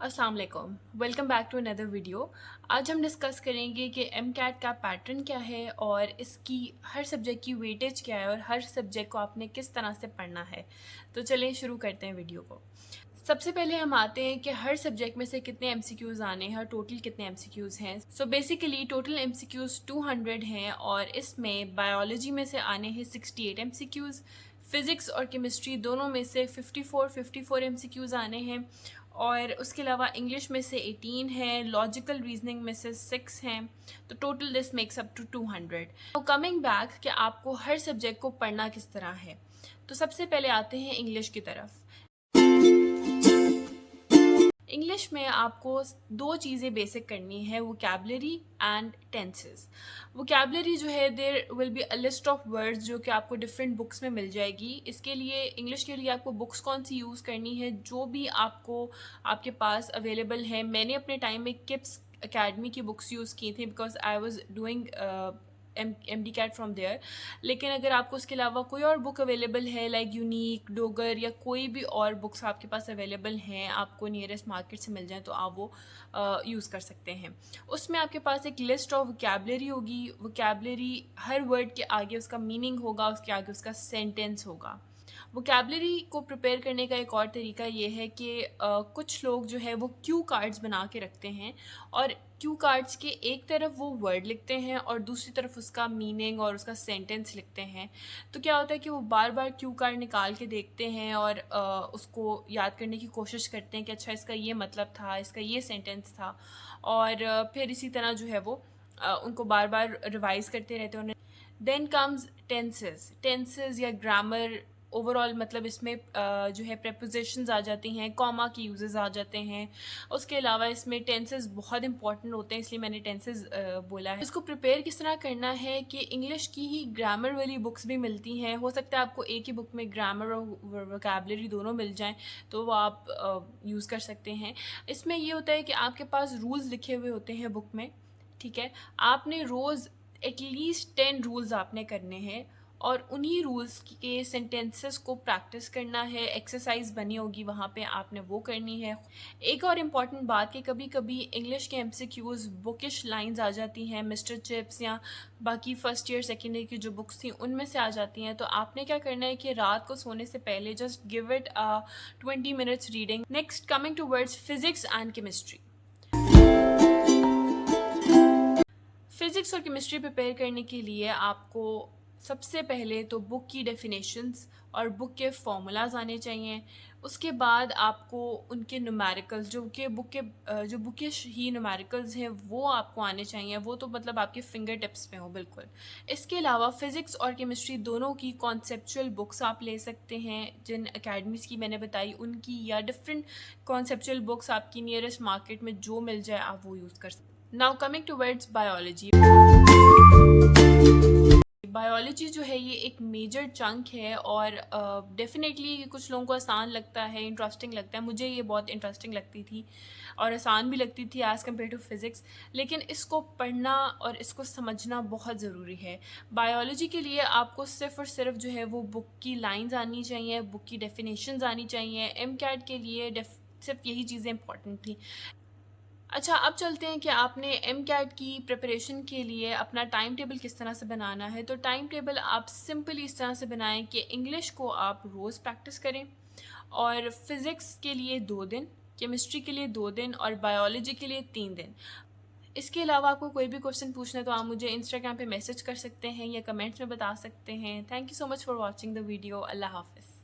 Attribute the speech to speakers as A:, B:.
A: अस्सलाम वालेकुम, welcome back to another video. आज हम डिस्कस करेंगे कि एम कैट का पैटर्न क्या है और इसकी हर सब्जेक्ट की वेटेज क्या है और हर सब्जेक्ट को आपने किस तरह से पढ़ना है। तो चलिए शुरू करते हैं वीडियो को। सबसे पहले हम आते हैं कि हर सब्जेक्ट में से कितने एमसीक्यूज़ आने हैं और टोटल कितने एमसीक्यूज़ हैं। सो बेसिकली टोटल एमसीक्यूज़ 200 हैं और इसमें बायोलॉजी में से आने हैं 68 एमसीक्यूज़, फ़िज़िक्स और केमिस्ट्री दोनों में से 54 एमसीक्यूज़ आने हैं और उसके अलावा इंग्लिश में से 18 है, लॉजिकल रीजनिंग में से 6 हैं। तो total this makes up to 200। तो कमिंग बैक कि आपको हर सब्जेक्ट को पढ़ना किस तरह है, तो सबसे पहले आते हैं इंग्लिश की तरफ। इंग्लिश में आपको दो चीज़ें बेसिक करनी है, वोकैबलरी एंड टेंसेस। वोकैबलरी जो है there will be a list of words जो कि आपको डिफरेंट बुक्स में मिल जाएगी। इसके लिए इंग्लिश के लिए आपको बुक्स कौन सी यूज़ करनी है, जो भी आपको आपके पास अवेलेबल है। मैंने अपने टाइम में किप्स अकेडमी की बुक्स यूज़ की थी because I was doing the CAT from there. लेकिन अगर आपको उसके अलावा कोई और बुक अवेलेबल है लाइक यूनिक, डोगर या कोई भी और बुक्स आपके पास अवेलेबल हैं, आपको नियरेस्ट मार्केट से मिल जाए, तो आप वो यूज़ कर सकते हैं। उसमें आपके पास एक लिस्ट ऑफ वोकैबलरी होगी। वोकैबलरी हर वर्ड के आगे उसका मीनिंग होगा, उसके आगे उसका सेंटेंस होगा। वोकैबलरी को प्रिपेयर करने का एक और तरीका ये है कि कुछ लोग जो है वो क्यू कार्ड्स बना के रखते हैं और क्यू कार्ड्स के एक तरफ वो वर्ड लिखते हैं और दूसरी तरफ उसका मीनिंग और उसका सेंटेंस लिखते हैं। तो क्या होता है कि वो बार बार क्यू कार्ड निकाल के देखते हैं और उसको याद करने की कोशिश करते हैं कि अच्छा इसका ये मतलब था, इसका ये सेंटेंस था, और फिर इसी तरह जो है वो उनको बार बार रिवाइज करते रहते हैं। देन कम्स टेंसेस या ग्रामर। ओवरऑल मतलब इसमें जो है प्रेपोजिशंस आ जाती हैं, कॉमा की यूजेस आ जाते हैं। उसके अलावा इसमें टेंसेस बहुत इंपॉर्टेंट होते हैं, इसलिए मैंने टेंसेस बोला है। इसको प्रिपेयर किस तरह करना है कि इंग्लिश की ही ग्रामर वाली बुक्स भी मिलती हैं। हो सकता है आपको एक ही बुक में ग्रामर और वोकैबलरी दोनों मिल जाएं, तो वो आप यूज़ कर सकते हैं। इसमें ये होता है कि आपके पास रूल्स लिखे हुए होते हैं बुक में, ठीक है। आपने रोज़ एटलीस्ट 10 रूल्स आपने करने हैं और उन्हीं रूल्स के सेंटेंसेस को प्रैक्टिस करना है। एक्सरसाइज बनी होगी वहाँ पे, आपने वो करनी है। एक और इम्पॉर्टेंट बात कि कभी कभी इंग्लिश के एमसीक्यूज़ बुकिश लाइंस आ जाती हैं, मिस्टर चिप्स या बाकी फर्स्ट ईयर सेकेंड ईयर की जो बुक्स थी उनमें से आ जाती हैं। तो आपने क्या करना है कि रात को सोने से पहले just give it 20 minutes reading. Next coming towards physics and chemistry. Physics और केमिस्ट्री प्रिपेयर करने के लिए आपको सबसे पहले तो बुक की डेफिनेशंस और बुक के फॉर्मूलाज आने चाहिए। उसके बाद आपको उनके न्यूमेरिकल्स जो बुकिश ही न्यूमेरिकल्स हैं वो आपको आने चाहिए। वो तो मतलब आपके फिंगर टिप्स पे हो बिल्कुल। इसके अलावा फ़िज़िक्स और केमिस्ट्री दोनों की कॉन्सेप्चुअल बुक्स आप ले सकते हैं, जिन अकेडमीज़ की मैंने बताई उनकी, या डिफरेंट कॉन्सेप्चुअल बुक्स आपकी नियरेस्ट मार्केट में जो मिल जाए आप वो यूज़ कर सकते हैं। Now coming towards biology. Biology जो है ये एक मेजर चंक है और डेफिनेटली कुछ लोगों को आसान लगता है, इंटरेस्टिंग लगता है। मुझे ये बहुत इंटरेस्टिंग लगती थी और आसान भी लगती थी एज़ कम्पेयर टू फिज़िक्स। लेकिन इसको पढ़ना और इसको समझना बहुत ज़रूरी है। बायोलॉजी के लिए आपको सिर्फ़ और सिर्फ जो है वो बुक की लाइंस आनी चाहिए, बुक की डेफिनेशंस आनी चाहिए। एम कैट के लिए सिर्फ यही चीज़ें इंपॉर्टेंट थी। अच्छा, अब चलते हैं कि आपने एम कैट की प्रिपरेशन के लिए अपना टाइम टेबल किस तरह से बनाना है। तो टाइम टेबल आप सिंपली इस तरह से बनाएं कि इंग्लिश को आप रोज़ प्रैक्टिस करें और फिज़िक्स के लिए 2 दिन, केमिस्ट्री के लिए 2 दिन और बायोलॉजी के लिए 3 दिन। इसके अलावा आपको कोई भी क्वेश्चन पूछना है तो आप मुझे इंस्टाग्राम पे मैसेज कर सकते हैं या कमेंट्स में बता सकते हैं। Thank you so much for watching the video. अल्लाह हाफ़िज़।